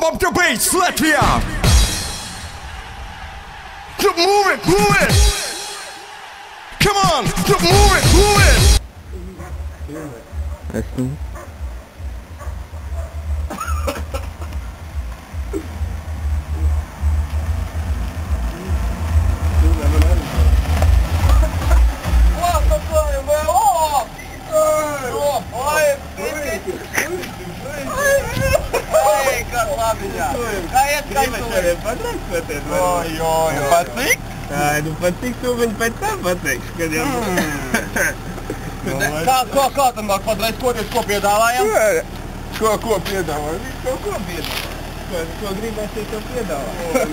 up the bass, Latvia! Keep moving, move it! Come on, keep moving, move it! Patīk? Nu patīk, tu viņu pēc tam pateiksi, kad jau... Kā tam nāk patreiz, ko piedāvājam? Ko piedāvājam? Ko piedāvājam? Ko gribēsies, to piedāvājam?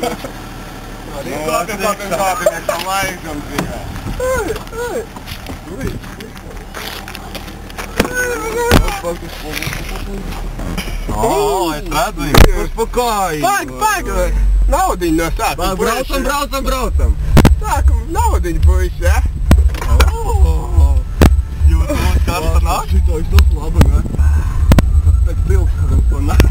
Kāpēc laikam tikai? Es redzu, kurš pa kāju. Paik! Naudiņu no sākuma. Braucam! Sākam, naudiņu puiši, ja? Jūtos karsta nāk? Šito izdos labi, ne? Tad pēc pilsēdam to nāk.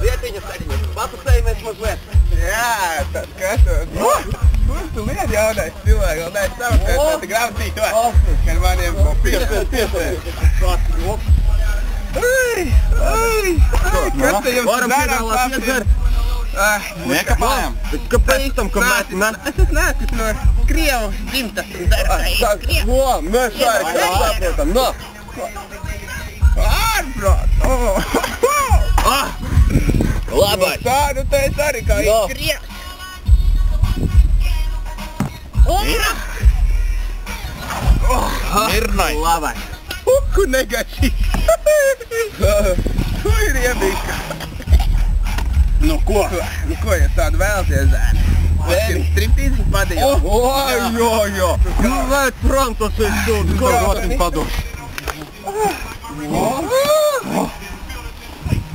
Vietiņas arī, papasējamies mazliet. Jā, tas skatos. Kur tu liet jaunais cilvēks, un es savu, ka tādi graucīti var, kad maniem piespēs. Kas te jums darām papsīt? Nekapājam. Kāpēc tam, ka mēs... Es neesmu no Krievas dzimtas. Mēs arī saprotam. Ārprāt! Labai! Tā, nu te es arī kā Krievs. Mirnai! Labai! Uku negatīvi! Tu ir iebīka! Nu ko? Nu ko, ja tādu vēlaties, zēni? Jums striptīzes padījā? Jo! Nu vērt prom tas ir sūdz, ko rotim pados.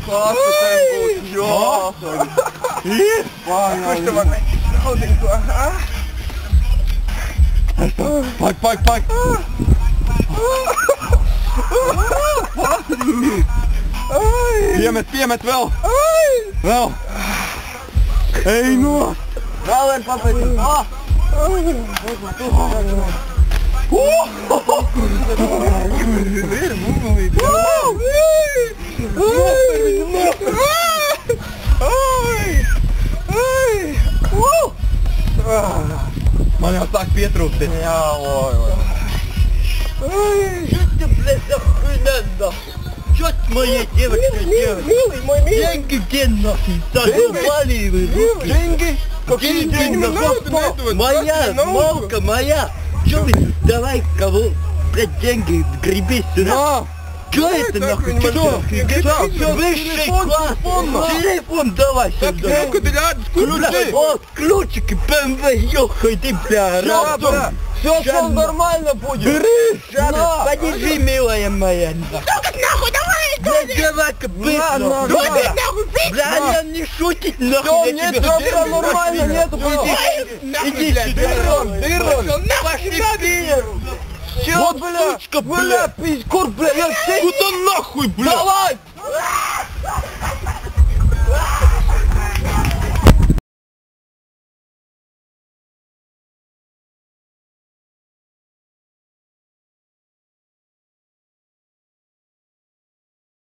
Kas tu tev būs jāsaka? Ir? Kurš tu man naudiņu ko, ha? Paik! Piemet vēl! Vēl! Ej no! Vēl vien papēsim! Ir bubulīti! Man jau sāk pietrūkties. Jā, oj. Что ты, блядь, охуенно? Что ты, моя девочка, делаешь? Милый, мой милый! Деньги где нахуй? Задолбали вы руки. Деньги? Какие деньги? Нахуй? Моя, малка моя. Что вы тут? Давай кого? Блядь, деньги греби сюда. Что это нахуй? Что? Высший класс. Телефон давай сюда. Ну-ка ты рядом, ключи! Вот, ключики, БМВ, ёхай ты, бля, разум. Все нормально будет! Бери! Подержи, милая моя! Нахуй, давай! Блядь, давай-ка быстро! Бля, я не шутить нахуй! Нет, все нормально, нету, Иди сюда! Пошли первым! Вот, бля, Куртка, бля! пиздец, бля, я Куда нахуй, бля? Давай!